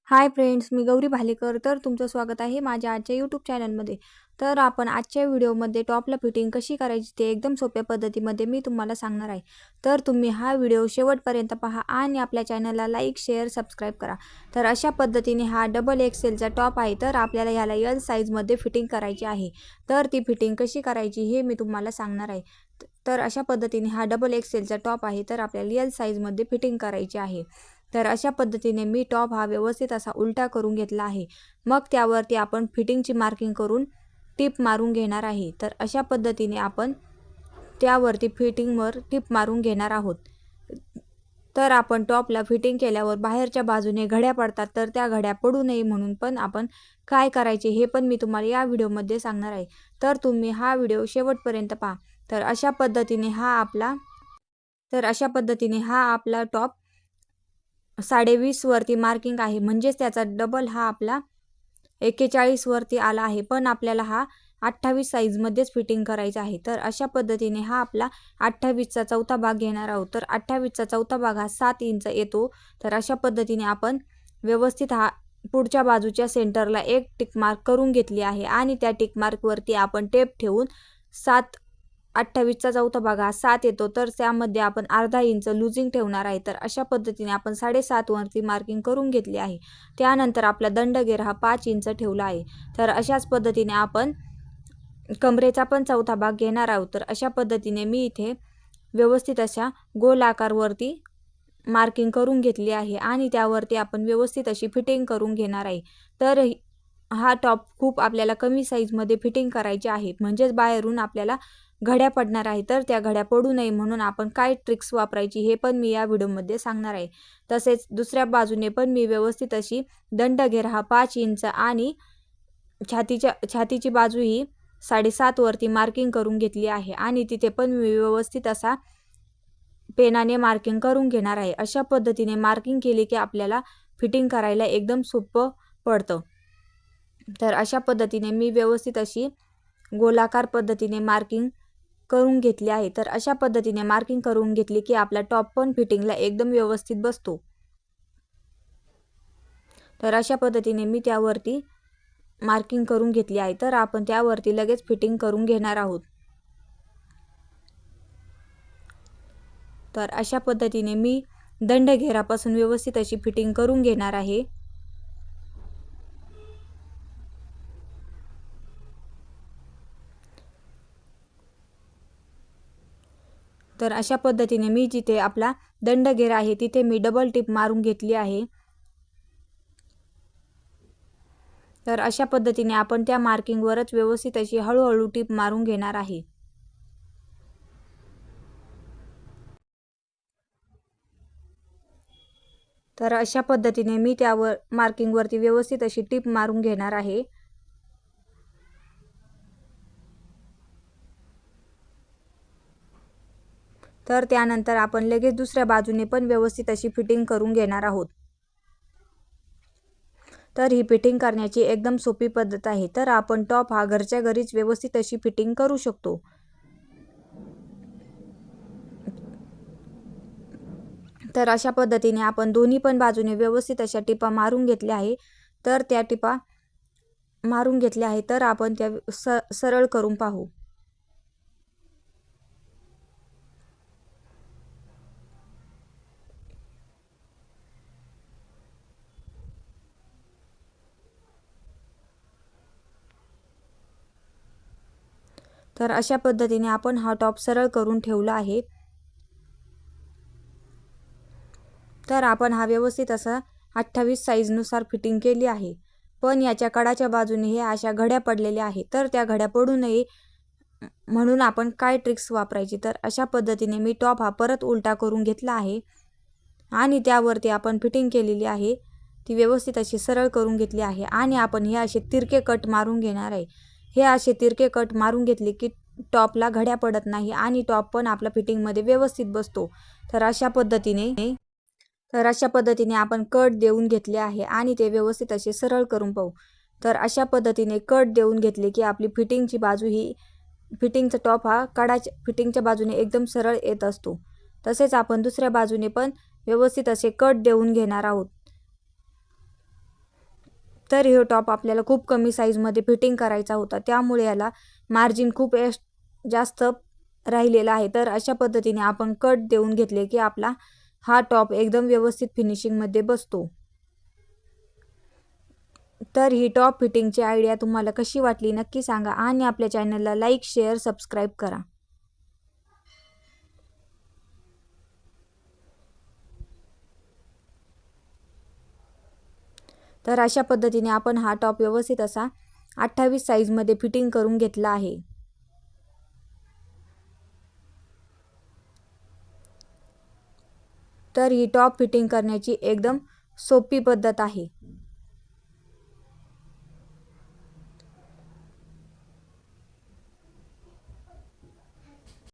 Hi friends, मी गौरी भालेकर. तर तुमचं स्वागत आहे माझ्या आजच्या यूट्यूब चॅनलमध्ये. तर आपण आजच्या व्हिडिओमध्ये टॉपला फिटिंग कशी करायची ते एकदम सोप्या पद्धतीमध्ये मी तुम्हाला सांगणार आहे. तर तुम्ही हा व्हिडिओ शेवटपर्यंत पहा आणि आपल्या चॅनलला लाईक, शेअर, सबस्क्राईब करा. तर अशा पद्धतीने हा डबल एक्सेलचा टॉप आहे. तर आपल्याला ह्याला एल साईजमध्ये फिटिंग करायची आहे. तर ती फिटिंग कशी करायची हे मी तुम्हाला सांगणार आहे. तर अशा पद्धतीने हा डबल एक्सेलचा टॉप आहे. तर आपल्याला एल साईजमध्ये फिटिंग करायची आहे. तर अशा पद्धतीने मी टॉप हा व्यवस्थित असा उलटा करून घेतला आहे. मग त्यावरती आपण फिटिंगची मार्किंग करून टिप मारून घेणार आहे. तर अशा पद्धतीने आपण त्यावरती फिटिंगवर टिप मारून घेणार आहोत. तर आपण टॉपला फिटिंग केल्यावर बाहेरच्या बाजूने घड्या पडतात, तर त्या घड्या पडू नये म्हणून पण आपण काय करायचे हे पण मी तुम्हाला या व्हिडिओमध्ये सांगणार आहे. तर तुम्ही हा व्हिडिओ शेवटपर्यंत पहा. तर अशा पद्धतीने हा आपला टॉप 20.5 वरती मार्किंग आहे, म्हणजेच त्याचा डबल हा आपला 41 वरती आला आहे. पण आपल्याला हा 28 साईजमध्येच फिटिंग करायचा आहे. तर अशा पद्धतीने हा आपला 28चा चौथा भाग घेणार आहोत. तर 28चा चौथा भाग हा 7 इंच येतो. तर अशा पद्धतीने आपण व्यवस्थित हा पुढच्या बाजूच्या सेंटरला एक टिक मार्क करून घेतली आहे आणि त्या टिक मार्कवरती आपण टेप ठेवून 28चा चौथा भाग हा 7 येतो. तर त्यामध्ये आपण अर्धा इंच लुजिंग ठेवणार आहे. तर अशा पद्धतीने आपण 7.5 वरती मार्किंग करून घेतली आहे. त्यानंतर आपला दंडगेर हा 5 इंच ठेवला आहे. तर अशाच पद्धतीने आपण कमरेचा पण चौथा भाग घेणार आहोत. तर अशा पद्धतीने मी इथे व्यवस्थित अशा गोल आकारवरती मार्किंग करून घेतली आहे आणि त्यावरती आपण व्यवस्थित अशी फिटिंग करून घेणार आहे. तर हा टॉप खूप आपल्याला कमी साईजमध्ये फिटिंग करायची आहे, म्हणजेच बाहेरून आपल्याला घड्या पडणार आहे. तर त्या घड्या पडू नये म्हणून आपण काय ट्रिक्स वापरायची हे पण मी या व्हिडिओमध्ये सांगणार आहे. तसेच दुसऱ्या बाजूने पण मी व्यवस्थित अशी दंडघेर हा 5 इंच आणि छातीची बाजू ही 7.5 वरती मार्किंग करून घेतली आहे आणि तिथे पण मी व्यवस्थित असा पेनाने मार्किंग करून घेणार आहे. अशा पद्धतीने मार्किंग केली की आपल्याला फिटिंग करायला एकदम सोपं पडतं. तर अशा पद्धतीने मी व्यवस्थित अशी गोलाकार पद्धतीने मार्किंग करून घेतली आहे. तर अशा पद्धतीने मार्किंग करून घेतली की आपला टॉप पण फिटिंगला एकदम व्यवस्थित बसतो. तर अशा पद्धतीने मी त्यावरती मार्किंग करून घेतली आहे. तर आपण त्यावरती लगेच फिटिंग करून घेणार आहोत. तर अशा पद्धतीने मी दंडघेरापासून व्यवस्थित अशी फिटिंग करून घेणार आहे. तर अशा पद्धतीने मी जिथे आपला दंडघेर आहे तिथे मी डबल टिप मारून घेतली आहे. तर अशा पद्धतीने आपण त्या मार्किंगवरच व्यवस्थित अशी हळूहळू टिप मारून घेणार आहे. तर अशा पद्धतीने मी त्यावर मार्किंगवरती व्यवस्थित अशी टिप मारून घेणार आहे. तर त्यानंतर आपण लगेच दुसऱ्या बाजूने पण व्यवस्थित अशी फिटिंग करून घेणार आहोत. तर ही फिटिंग करण्याची एकदम सोपी पद्धत आहे. तर आपण टॉप हा घरच्या घरीच व्यवस्थित अशी फिटिंग करू शकतो. तर अशा पद्धतीने आपण दोन्ही पण बाजूने व्यवस्थित अशा टिपा मारून घेतल्या आहे. तर त्या टिपा मारून घेतल्या आहे. तर आपण त्या सरळ करून पाहू. तर अशा पद्धतीने आपण हा टॉप सरळ करून ठेवला आहे. तर आपण हा व्यवस्थित असा 28 साईजनुसार फिटिंग केली आहे. पण याच्या कडाच्या बाजूने हे अशा घड्या पडलेल्या आहेत. तर त्या घड्या पडू नये म्हणून आपण काय ट्रिक्स वापरायची. तर अशा पद्धतीने मी टॉप हा परत उलटा करून घेतला आहे आणि त्यावरती आपण फिटिंग केलेली आहे ती व्यवस्थित अशी सरळ करून घेतली आहे आणि आपण हे असे तिरके कट मारून घेणार आहे. हे असे तिरके कट मारून घेतले की टॉपला घड्या पडत नाही आणि टॉप पण आपला फिटिंगमध्ये व्यवस्थित बसतो. तर अशा पद्धतीने आपण कट देऊन घेतले आहे आणि ते व्यवस्थित असे सरळ करून पाहू. तर अशा पद्धतीने कट देऊन घेतले की आपली फिटिंगची बाजू ही फिटिंगचा टॉप हा फिटिंगच्या बाजूने एकदम सरळ येत असतो. तसेच आपण दुसऱ्या बाजूने पण व्यवस्थित असे कट देऊन घेणार आहोत. तर हे टॉप आपल्याला खूप कमी साईजमध्ये फिटिंग करायचा होता, त्यामुळे याला मार्जिन खूप जास्त राहिलेला आहे. तर अशा पद्धतीने आपण कट देऊन घेतले की आपला हा टॉप एकदम व्यवस्थित फिनिशिंगमध्ये बसतो. तर ही टॉप फिटिंगची आयडिया तुम्हाला कशी वाटली नक्की सांगा आणि आपल्या चॅनलला लाईक, शेअर, सबस्क्राईब करा. तर अशा पद्धतीने आपण हा टॉप व्यवस्थित असा 28 साईजमध्ये फिटिंग करून घेतला आहे. तर ही टॉप फिटिंग करण्याची एकदम सोपी पद्धत आहे.